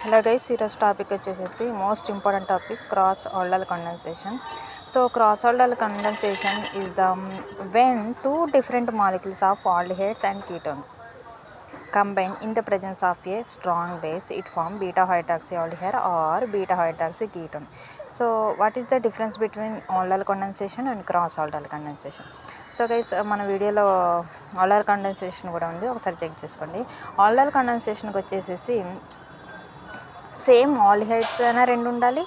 Hello guys, ఈరోజు topic వచ్చేసేసి most important topic cross Alder condensation. So cross Alder condensation is the when two different molecules of aldehydes and ketones combine in the presence of a strong base, it form beta hydroxyaldehyde or beta hydroxy ketone. So what is the difference between aldol condensation and cross aldol condensation? So guys, మన వీడియోలో Alder condensation కూడా ఉంది, ఒకసారి check చేసుకోండి. Alder కండెన్సేషన్కి వచ్చేసేసి same aldehydes అయినా రెండు ఉండాలి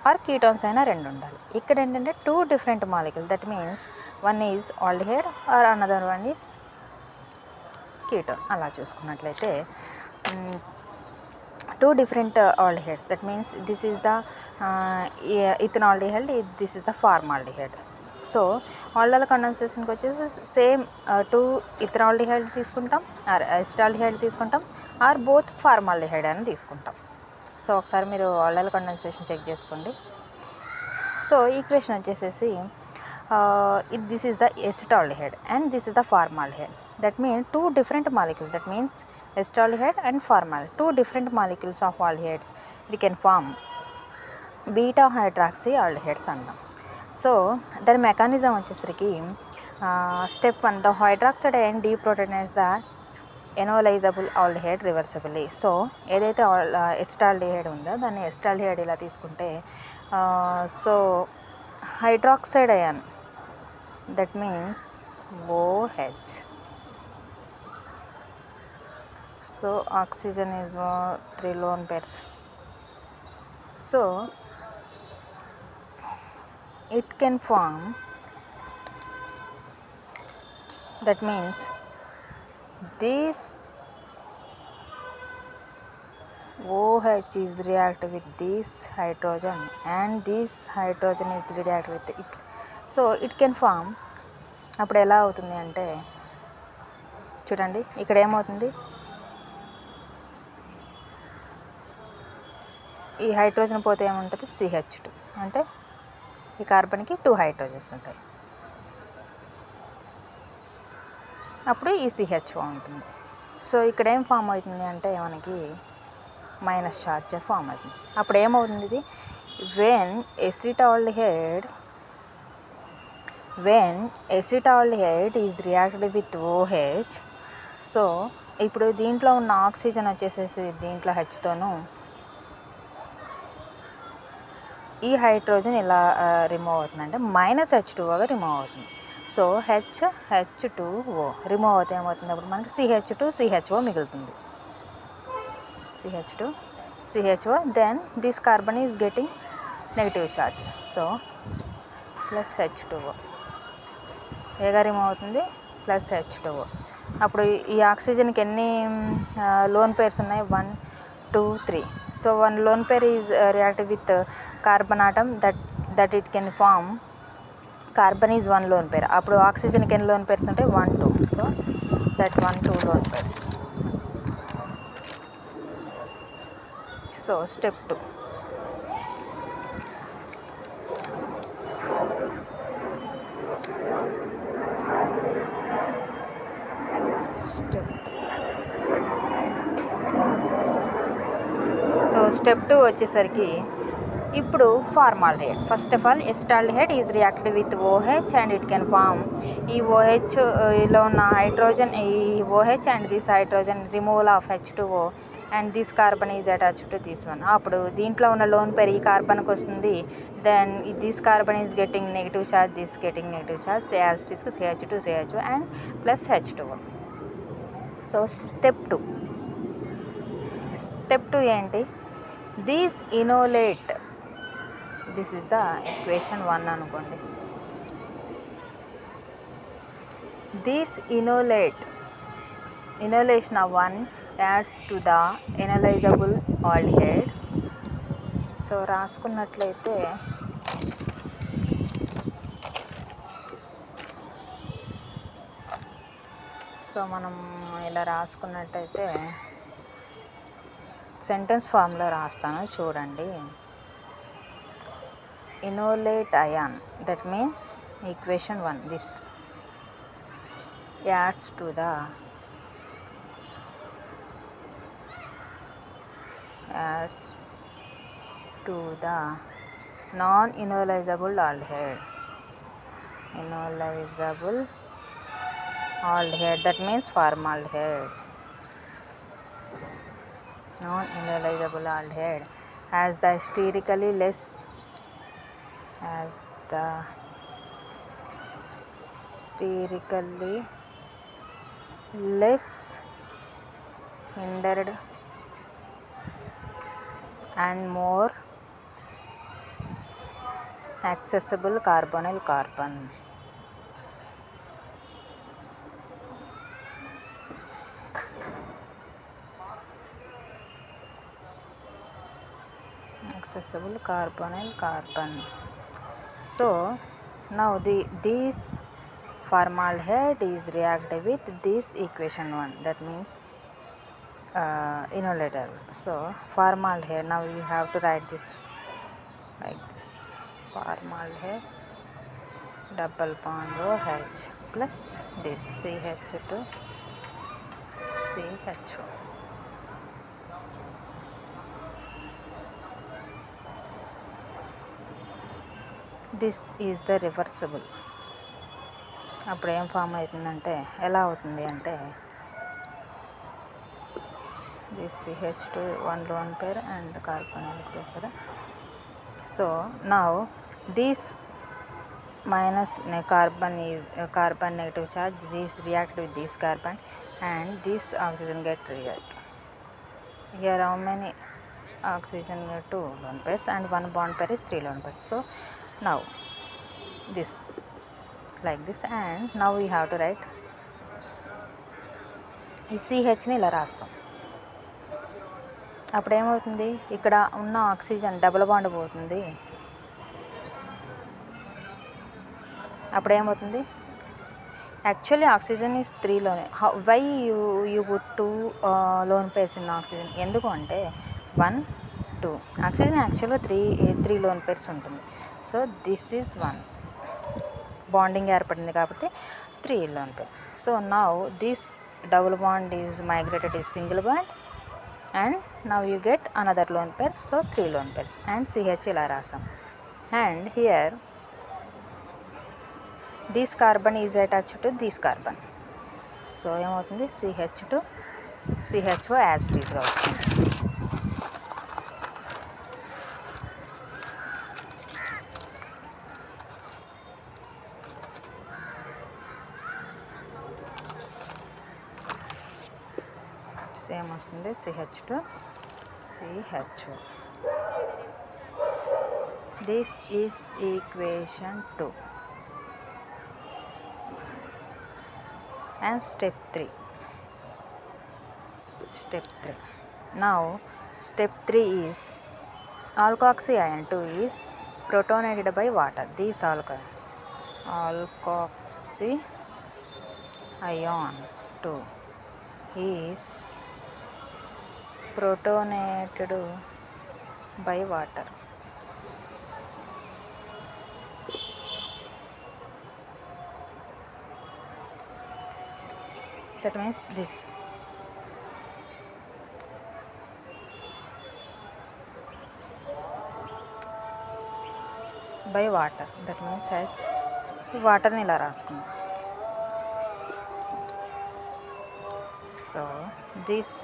ఆర్ కీటోన్స్ అయినా రెండు ఉండాలి. ఇక్కడ ఏంటంటే two different molecule, that means one is aldehyde or another one is ketone. అలా చూసుకున్నట్లయితే two different aldehydes, that means this is the ethanaldehyde, this is the formaldehyde. So aldol కండెన్సేషన్కి వచ్చేసి సేమ్ టూ ఇథనాల్డిహైడ్ తీసుకుంటాం or acetaldehyde తీసుకుంటాం or both formaldehyde అని తీసుకుంటాం. So ఒకసారి మీరు ఆల్డర్ కండెన్సేషన్ చెక్ చేసుకోండి. సో ఈక్వేషన్ వచ్చేసేసి this is the acetaldehyde and this is the formaldehyde. That means two different molecules, that means acetaldehyde and formal, two different molecules of aldehydes, we can form beta hydroxyaldehydes అన్నాం. So దాని mechanism వచ్చేసరికి step 1, the hydroxide and deprotonise the enolisable aldehyde reversibly. So ఏదైతే acetaldehyde ఉందో దాన్ని acetaldehyde ఇలా తీసుకుంటే so hydroxide ion, that means OH. So oxygen is 3 lone pairs. So it can form, that means this OH is react with this hydrogen and this hydrogen it react with it. So it can form. అప్పుడు ఎలా అవుతుంది అంటే చూడండి, ఇక్కడ ఏమవుతుంది, ఈ hydrogen పోతే ఏముంటుంది, CH2, అంటే ఈ కార్బన్కి 2 హైడ్రోజన్స్ ఉంటాయి, అప్పుడు ఈ CH4 ఉంటుంది. సో ఇక్కడ ఏం ఫామ్ అవుతుంది అంటే మనకి మైనస్ ఛార్జ్ ఫామ్ అవుతుంది. అప్పుడు ఏమవుతుంది, ఇది when acetaldehyde is reacted with OH. So ఇప్పుడు దీంట్లో ఉన్న ఆక్సిజన్ వచ్చేసేసి దీంట్లో హెచ్తోనూ ఈ హైడ్రోజన్ ఇలా రిమూవ్ అవుతుంది, అంటే -H2ఓగా రిమూవ్ అవుతుంది. సో H2O రిమూవ్ అవుతే ఏమవుతుంది, అప్పుడు మనకి CH2CHO మిగులుతుంది. CH2CHO, then this carbon is getting negative charge, so +H2O ఏగా రిమూవ్ అవుతుంది, +H2O. అప్పుడు ఈ ఆక్సిజన్కి ఎన్ని లోన్ పేర్స్ ఉన్నాయి, 1 2 3. So 1 lone pair is reactive with carbon atom, that it can form, carbon is 1 lone pair. అప్పుడు ఆక్సిజన్కి ఎన్ని loan pairs ఉంటాయి, 1 2. So that 1 2 lone pairs. So step 2, step 2 వచ్చేసరికి ఇప్పుడు formaldehyde. First of all acetaldehyde is reacted with OH and it can form, ఈ OHలో ఉన్న hydrogen, ఈ OH and this hydrogen removal of H2O and this carbon is attached to this one. అప్పుడు దీంట్లో ఉన్న lone pair ఈ కార్బన్కి వస్తుంది, then this carbon is getting negative charge, this getting negative charge, as it is CH2CHO and +H2O. So step 2 ఏంటి, these enolate, this is the equation 1 అనుకోండి. This enolation of 1 adds to the enolisable aldehyde. So రాసుకున్నట్లయితే so మనం ఇలా రాసుకున్నట్టయితే sentence ఫామ్లో రాస్తాను చూడండి. Enolate ion, that means equation 1, this adds to the adds to the non-enolizable aldehyde. Enolizable aldehyde, that means formaldehyde. Non-enolizable aldehyde as the sterically less hindered and more accessible carbonyl carbon. Accessible carbonyl carbon. So now this formaldehyde is reacted with this equation 1, that means enolizable. So formaldehyde, now you have to write this like this: formaldehyde double bond OH plus this CH2 CHO. This is the reversible. అప్పుడు ఏం form అవుతుందంటే, ఎలా అవుతుంది అంటే, this CH2 1 lone pair and carbonyl group కదా. So now this minus carbon is carbon negative charge, this react with this carbon and this oxygen get react. Here how many oxygen get 2 lone pairs and 1 bond pair is 3 lone pairs. So now this like this, and now we have to write ఈ సిహెచ్ని ఇలా రాస్తాం. అప్పుడు ఏమవుతుంది, ఇక్కడ ఉన్న oxygen double bond పోతుంది. అప్పుడు ఏమవుతుంది, యాక్చువల్లీ ఆక్సిజన్ ఈజ్ 3 లోనే. Why you put 2 lone pairs in oxygen, ఎందుకు అంటే 1 2 ఆక్సిజన్ యాక్చువల్గా 3 లోన్ పేర్స్ ఉంటుంది. సో దిస్ ఈజ్ 1 బాండింగ్ ఏర్పడింది కాబట్టి 3 lone pairs. So now this double bond is migrated is single bond and now you get another lone pair, so 3 lone pairs and CH ఇలా రాసాం. And here this carbon is attached to this carbon, so ఏమవుతుంది, CH2 CHO as it is గా వస్తుంది. Same వస్తుంది, CH2 CHO. This is equation 2 and step 3. Now step 3 is alkoxy ion 2 is protonated by water. This alkoxy ion 2 is protonated by water. That means this by water, that means H. వాటర్ని ఇలా రాసుకున్నాం. So this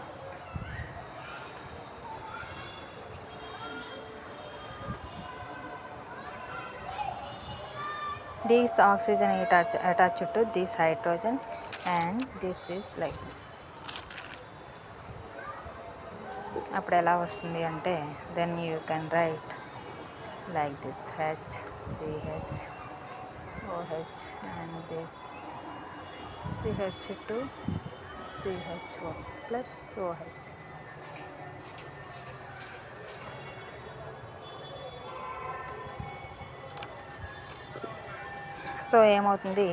oxygen attached to this hydrogen and this is like this. అప్పుడు ఎలా వస్తుంది అంటే, then you can write like this: H CH OH and this CH2 CHO plus OH. So ఏమవుతుంది,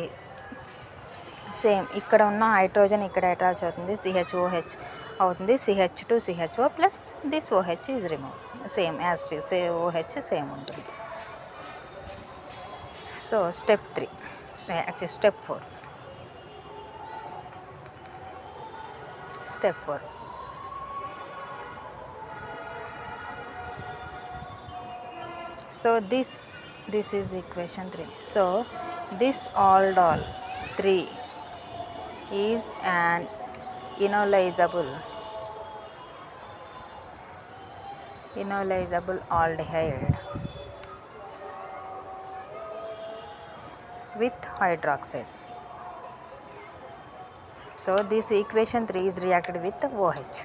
same ఇక్కడ ఉన్న హైడ్రోజన్ ఇక్కడ అటాచ్ అవుతుంది, CHOH అవుతుంది, CH2 CHO plus this OH is remove, same as it is, OH same ఉంటుంది. So step 3, actually step 4. So this is equation 3. So this aldol 3 is an enolizable aldehyde with hydroxide. So this equation 3 is reacted with OH.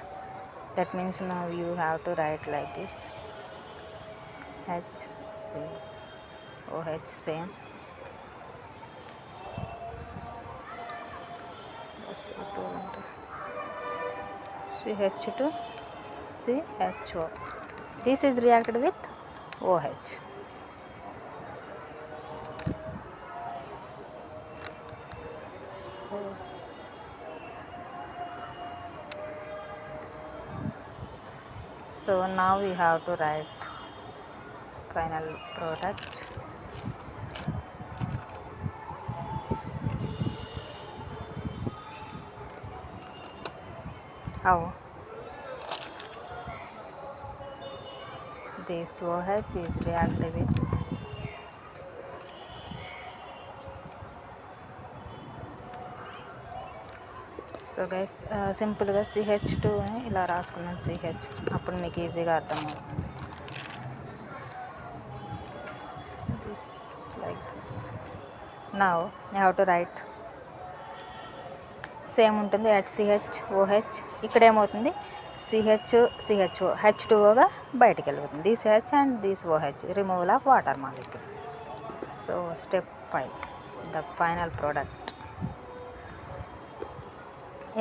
That means now you have to write like this, HCOH same, CH2 CHO. This is reacted with OH. So now we have to write final product. How? This OH is reacted with so guys సింపుల్గా CH2 ఇలా రాసుకున్నాను, CH, అప్పుడు మీకు ఈజీగా అర్థమవుతుంది. This like this. Now you have to right same ఉంటుంది, HCHOH. ఇక్కడ ఏమవుతుంది, CHO H2Oగా బయటికి వెళ్ళిపోతుంది. This H and this OH removal of water molecule. So step 5, the final product.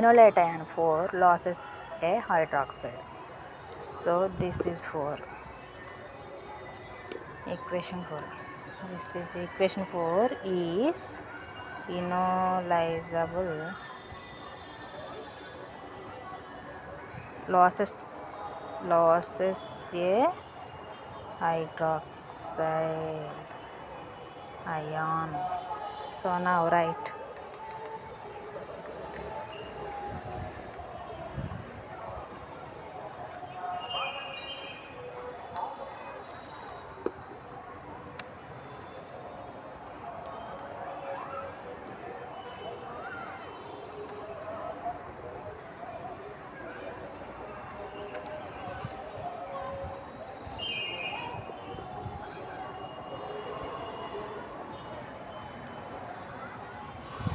Enolate ion 4 loses a hydroxide. So this is 4. Equation 4. This is equation 4 is enolizable loses a hydroxide ion. So now write.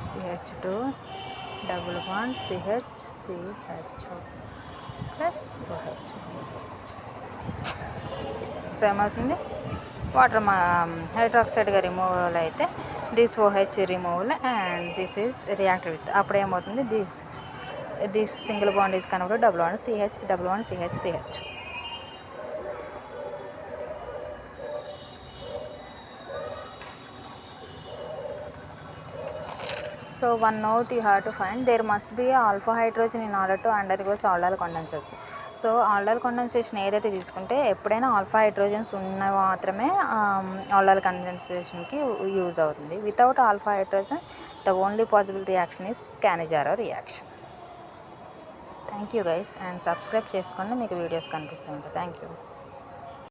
CH2 double bond CHO plus OH. So ఏమవుతుంది, water హైడ్రాక్సైడ్గా removal అయితే this OH removal and this is react with, అప్పుడు ఏమవుతుంది, this single bond is converted double bond CH double bond CH. So one note you have to find, there must be alpha hydrogen in order to undergo aldol condensation. So aldol condensation ఏదైతే తీసుకుంటే ఎప్పుడైనా alpha hydrogens ఉన్న మాత్రమే aldol కండెన్సేషన్కి use అవుతుంది. Without alpha hydrogen the only possible reaction is Cannizzaro reaction. Thank you guys, and subscribe చేసుకోండి, మీకు videos కనిపిస్తుంటాయి. Thank you.